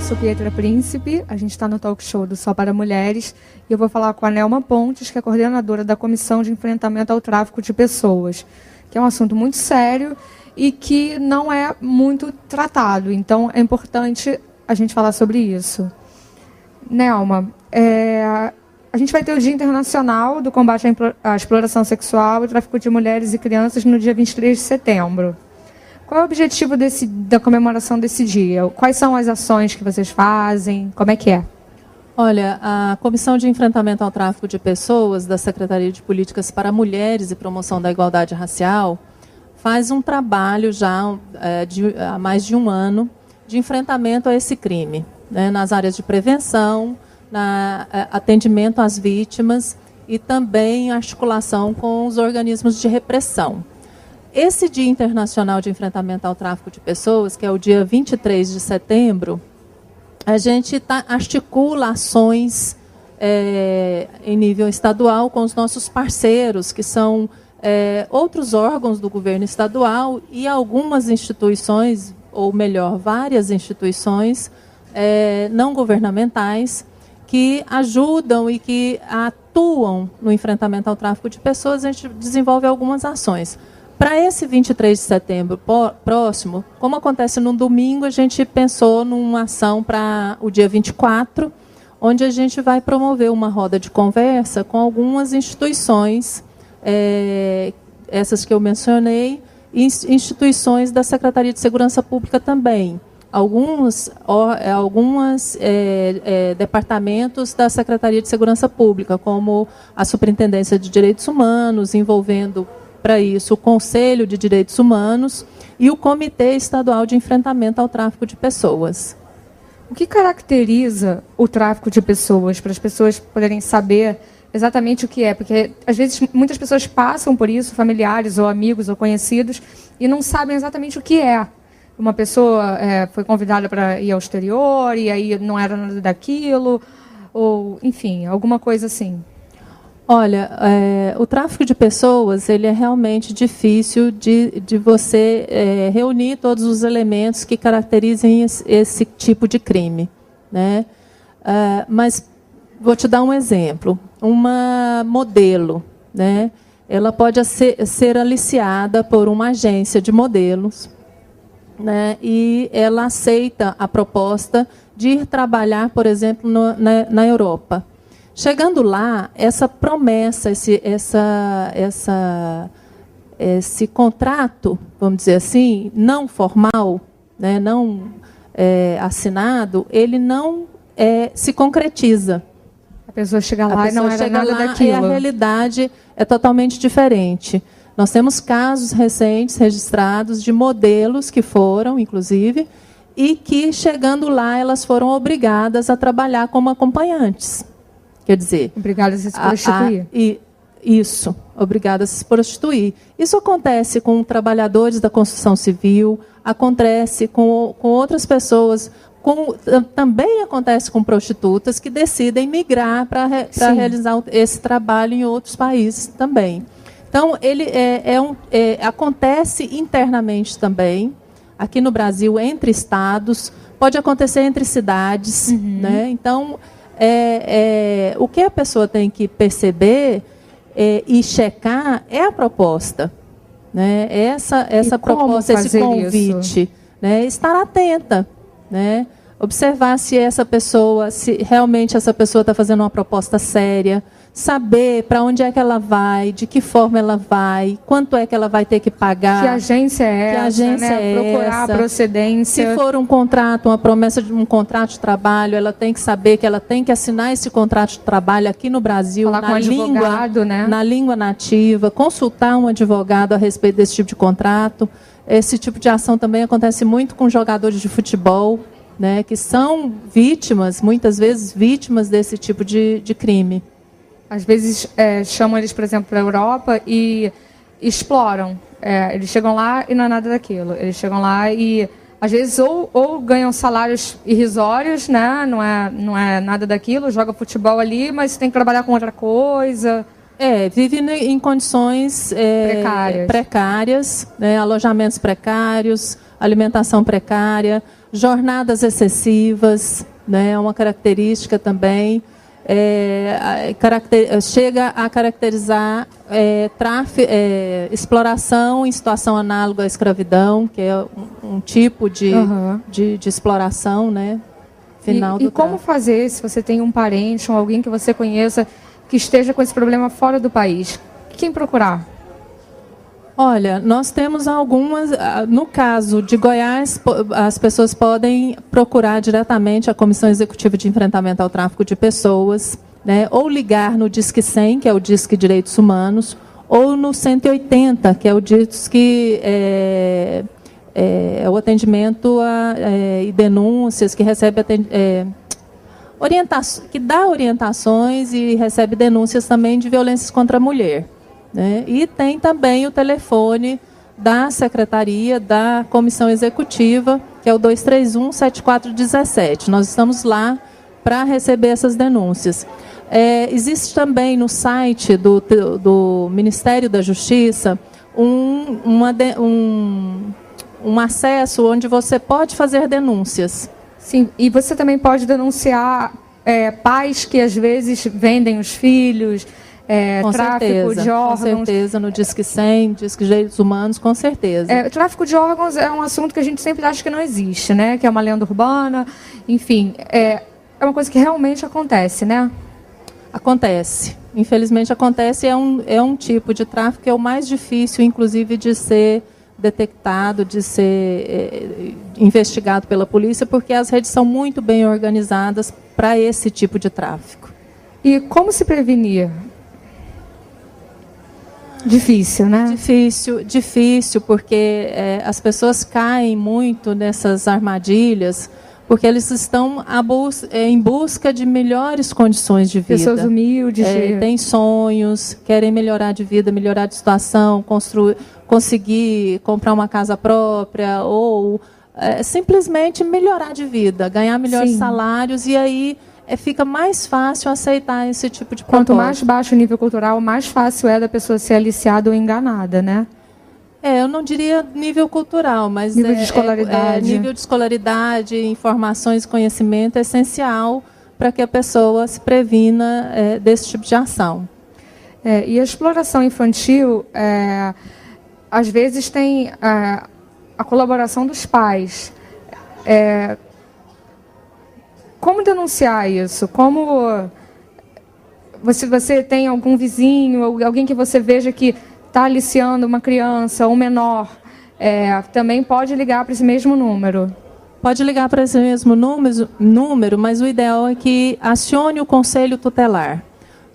sou Pietra Príncipe, a gente está no talk show do Só para Mulheres e eu vou falar com a Nelma Pontes, que é coordenadora da Comissão de Enfrentamento ao Tráfico de Pessoas, que é um assunto muito sério e que não é muito tratado, então é importante a gente falar sobre isso. Nelma, a gente vai ter o Dia Internacional do Combate à Exploração Sexual e Tráfico de Mulheres e Crianças no dia 23 de setembro. Qual é o objetivo da comemoração desse dia? Quais são as ações que vocês fazem? Como é que é? Olha, a Comissão de Enfrentamento ao Tráfico de Pessoas da Secretaria de Políticas para Mulheres e Promoção da Igualdade Racial faz um trabalho já há mais de um ano de enfrentamento a esse crime, né, nas áreas de prevenção, atendimento às vítimas e também articulação com os organismos de repressão. Esse Dia Internacional de Enfrentamento ao Tráfico de Pessoas, que é o dia 23 de setembro, a gente articula ações em nível estadual com os nossos parceiros, que são outros órgãos do governo estadual e algumas instituições, ou melhor, várias instituições não governamentais, que ajudam e que atuam no enfrentamento ao tráfico de pessoas. A gente desenvolve algumas ações. Para esse 23 de setembro próximo, como acontece no domingo, a gente pensou numa ação para o dia 24, onde a gente vai promover uma roda de conversa com algumas instituições, essas que eu mencionei, e instituições da Secretaria de Segurança Pública também. Alguns departamentos da Secretaria de Segurança Pública, como a Superintendência de Direitos Humanos, envolvendo para isso o Conselho de Direitos Humanos e o Comitê Estadual de Enfrentamento ao Tráfico de Pessoas. O que caracteriza o tráfico de pessoas, para as pessoas poderem saber exatamente o que é? Porque, às vezes, muitas pessoas passam por isso, familiares ou amigos ou conhecidos, e não sabem exatamente o que é. Uma pessoa foi convidada para ir ao exterior e aí não era nada daquilo, ou, enfim, alguma coisa assim. Olha, o tráfico de pessoas, ele é realmente difícil de você reunir todos os elementos que caracterizem esse tipo de crime, né? Mas vou te dar um exemplo. Uma modelo, né? Ela pode ser aliciada por uma agência de modelos, né? E ela aceita a proposta de ir trabalhar, por exemplo, na Europa. Chegando lá, essa promessa, esse contrato, vamos dizer assim, não formal, né, não assinado, ele não se concretiza. A pessoa chega lá e não era nada daquilo. E a realidade é totalmente diferente. Nós temos casos recentes registrados de modelos que foram, inclusive, e que, chegando lá, elas foram obrigadas a trabalhar como acompanhantes. Quer dizer, obrigadas a se prostituir. Isso, obrigadas a se prostituir. Isso acontece com trabalhadores da construção civil, acontece com outras pessoas, também acontece com prostitutas que decidem migrar para realizar esse trabalho em outros países também. Então, ele acontece internamente também, aqui no Brasil, entre estados, pode acontecer entre cidades, né? Então, o que a pessoa tem que perceber e checar é a proposta, né? Essa proposta, esse convite, né? Estar atenta, né? Observar se realmente essa pessoa está fazendo uma proposta séria, saber para onde é que ela vai, de que forma ela vai, quanto é que ela vai ter que pagar. Que agência é essa, né? Procurar a procedência. Se for um contrato, uma promessa de um contrato de trabalho, ela tem que saber que ela tem que assinar esse contrato de trabalho aqui no Brasil, falar com advogado, né? Na língua nativa, consultar um advogado a respeito desse tipo de contrato. Esse tipo de ação também acontece muito com jogadores de futebol, né, que são vítimas, muitas vezes vítimas desse tipo de crime. Às vezes chamam eles, por exemplo, para a Europa e exploram. Eles chegam lá e não é nada daquilo. Eles chegam lá e, às vezes, ou ganham salários irrisórios, né? Não é nada daquilo, joga futebol ali, mas tem que trabalhar com outra coisa. Vive em condições precárias, né? Alojamentos precários, alimentação precária. Jornadas excessivas, né, é uma característica também. Chega a caracterizar exploração em situação análoga à escravidão, que é um tipo de exploração, né? Final e como fazer, se você tem um parente ou alguém que você conheça que esteja com esse problema fora do país? Quem procurar? Olha, nós temos algumas... No caso de Goiás, as pessoas podem procurar diretamente a Comissão Executiva de Enfrentamento ao Tráfico de Pessoas, né, ou ligar no Disque 100, que é o Disque Direitos Humanos, ou no 180, que é o Disque... o atendimento e denúncias, que recebe que dá orientações e recebe denúncias também de violências contra a mulher. Né? E tem também o telefone da Secretaria, da Comissão Executiva, que é o 231-7417. Nós estamos lá para receber essas denúncias. Existe também no site do Ministério da Justiça um acesso onde você pode fazer denúncias. Sim, e você também pode denunciar pais que às vezes vendem os filhos, tráfico de órgãos. Com certeza, no Disque 100, Disque Direitos Humanos, com certeza. Tráfico de órgãos é um assunto que a gente sempre acha que não existe, né? Que é uma lenda urbana, enfim, é uma coisa que realmente acontece, né? Acontece. Infelizmente acontece, é um tipo de tráfico que é o mais difícil, inclusive, de ser detectado, de ser investigado pela polícia, porque as redes são muito bem organizadas para esse tipo de tráfico. E como se prevenir? Difícil, né? Difícil, porque as pessoas caem muito nessas armadilhas, porque eles estão em busca de melhores condições de vida. Pessoas humildes. Têm sonhos, querem melhorar de vida, melhorar de situação, conseguir comprar uma casa própria ou simplesmente melhorar de vida, ganhar melhores salários, e aí fica mais fácil aceitar esse tipo de proposta. Quanto mais baixo o nível cultural, mais fácil é da pessoa ser aliciada ou enganada, né? Eu não diria nível cultural, mas nível de escolaridade. Nível de escolaridade, informações e conhecimento é essencial para que a pessoa se previna desse tipo de ação. E a exploração infantil, às vezes tem a colaboração dos pais. Como denunciar isso? Como você tem algum vizinho, alguém que você veja que está aliciando uma criança ou menor, também pode ligar para esse mesmo número? Pode ligar para esse mesmo número, mas o ideal é que acione o conselho tutelar.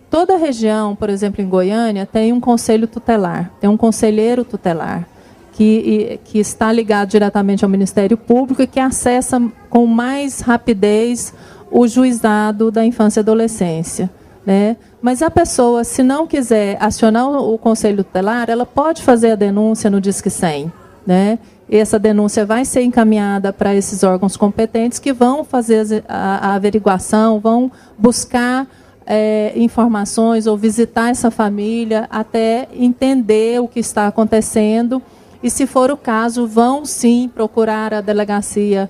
Toda região, por exemplo, em Goiânia, tem um conselho tutelar, tem um conselheiro tutelar, que está ligado diretamente ao Ministério Público e que acessa com mais rapidez o juizado da infância e adolescência. Né? Mas a pessoa, se não quiser acionar o conselho tutelar, ela pode fazer a denúncia no Disque 100. Né? E essa denúncia vai ser encaminhada para esses órgãos competentes que vão fazer a averiguação, vão buscar informações ou visitar essa família até entender o que está acontecendo. E, se for o caso, vão sim procurar a delegacia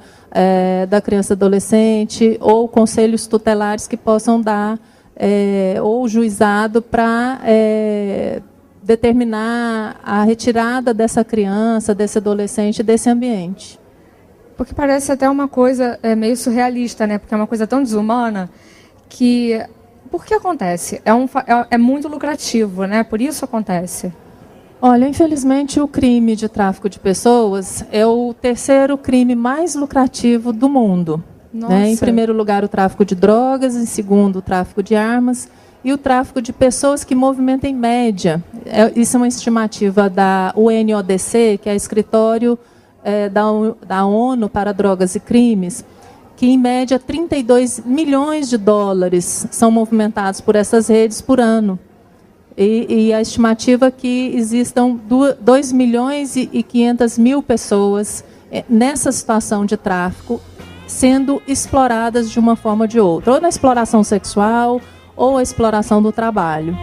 da criança e adolescente ou conselhos tutelares que possam dar ou juizado para determinar a retirada dessa criança, desse adolescente, desse ambiente. Porque parece até uma coisa meio surrealista, né? Porque é uma coisa tão desumana que... Por que acontece? É muito lucrativo, né? Por isso acontece. Olha, infelizmente o crime de tráfico de pessoas é o terceiro crime mais lucrativo do mundo. Né? Em primeiro lugar, o tráfico de drogas, em segundo, o tráfico de armas e o tráfico de pessoas que movimentam em média. Isso é uma estimativa da UNODC, que é o escritório da ONU para Drogas e Crimes, que em média 32 milhões de dólares são movimentados por essas redes por ano. E a estimativa é que existam 2 milhões e 500 mil pessoas nessa situação de tráfico, sendo exploradas de uma forma ou de outra, ou na exploração sexual, ou a exploração do trabalho.